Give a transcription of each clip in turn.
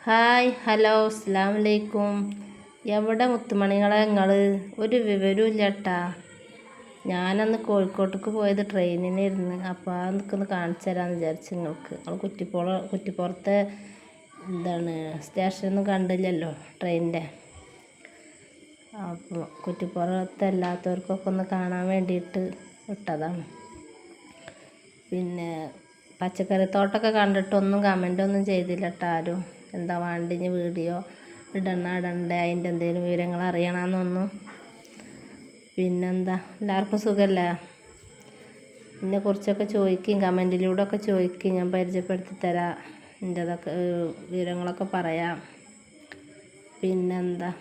Hi hello അസ്സലാമു അലൈക്കും. എവിടെ മുത്തുമണികളെ നിങ്ങൾ? ഒരു വിവരവും ഇല്ല കേട്ടാ. ഞാനന്ന് കോഴിക്കോട്ടേക്ക് പോയത് ട്രെയിനിനായിരുന്നു. അപ്പോൾ അതൊക്കെ കാണിച്ചു തരാമെന്ന് വിചാരിച്ചു നിങ്ങൾക്ക്. കുറ്റിപ്പുറത്തെ സ്റ്റേഷനൊന്നും കണ്ടില്ലല്ലോ ട്രെയിനിൻ്റെ. അപ്പോൾ കുറ്റിപ്പുറത്ത് അല്ലാത്തവർക്കൊക്കെ ഒന്ന് കാണാൻ വേണ്ടിയിട്ട് വിട്ടതാണ്. പിന്നെ പച്ചക്കറിത്തോട്ടമൊക്കെ കണ്ടിട്ടൊന്നും കമൻ്റൊന്നും ചെയ്തില്ല കേട്ടോ ആരും. എന്താ വേണ്ടിഞ്ഞ് വീഡിയോ ഇടണ്ടേ, അതിൻ്റെ എന്തെങ്കിലും വിവരങ്ങൾ അറിയണമെന്നൊന്നും. പിന്നെന്താ, എല്ലാവർക്കും സുഖമല്ലേ? ഇതിനെക്കുറിച്ചൊക്കെ ചോദിക്കും, കമൻറ്റിലൂടെ ഒക്കെ ചോദിക്കും, ഞാൻ പരിചയപ്പെടുത്തി തരാം. എൻ്റെതൊക്കെ വിവരങ്ങളൊക്കെ പറയാം. പിന്നെന്താ,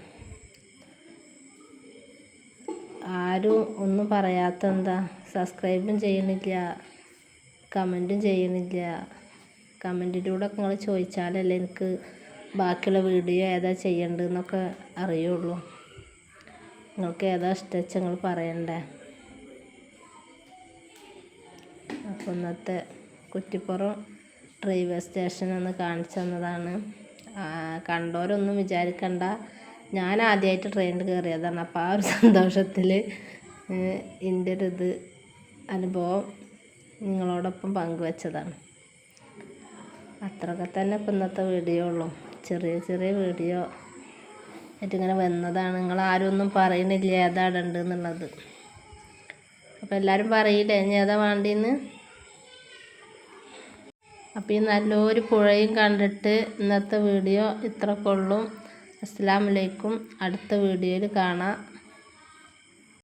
ആരും ഒന്നും പറയാത്ത എന്താ? സബ്സ്ക്രൈബും ചെയ്യണില്ല, കമൻറ്റും ചെയ്യണില്ല. കമൻറ്റിലൂടെ നിങ്ങൾ ചോദിച്ചാലല്ലേ എനിക്ക് ബാക്കിയുള്ള വീഡിയോ ഏതാ ചെയ്യേണ്ടതെന്നൊക്കെ അറിയുള്ളൂ. നിങ്ങൾക്ക് ഏതാ ഇഷ്ടം നിങ്ങൾ പറയണ്ടേ. അപ്പോൾ ഇന്നത്തെ കുറ്റിപ്പുറം റെയിൽവേ സ്റ്റേഷൻ ഒന്ന് കാണിച്ചു തന്നതാണ്. കണ്ടവരൊന്നും വിചാരിക്കണ്ട, ഞാൻ ആദ്യമായിട്ട് ട്രെയിനിൽ കയറിയതാണ്. അപ്പോൾ ആ ഒരു സന്തോഷത്തിൽ എൻ്റെ ഒരു അനുഭവം നിങ്ങളോടൊപ്പം പങ്കുവെച്ചതാണ്. അത്രയൊക്കെ തന്നെ ഇപ്പം ഇന്നത്തെ വീഡിയോ ഉള്ളൂ. ചെറിയ വീഡിയോ ആയിട്ടിങ്ങനെ വന്നതാണ്. നിങ്ങൾ ആരും ഒന്നും പറയുന്നില്ല ഏതാ ഇടണ്ടെന്നുള്ളത്. അപ്പോൾ എല്ലാവരും പറയില്ലേ ഇനി ഏതാ വേണ്ടിയെന്ന്. അപ്പോൾ ഈ നല്ലൊരു പുഴയും കണ്ടിട്ട് ഇന്നത്തെ വീഡിയോ ഇത്രയൊക്കെ ഉള്ളൂ. അസ്സലാമു അലൈക്കും. അടുത്ത വീഡിയോയിൽ കാണാം.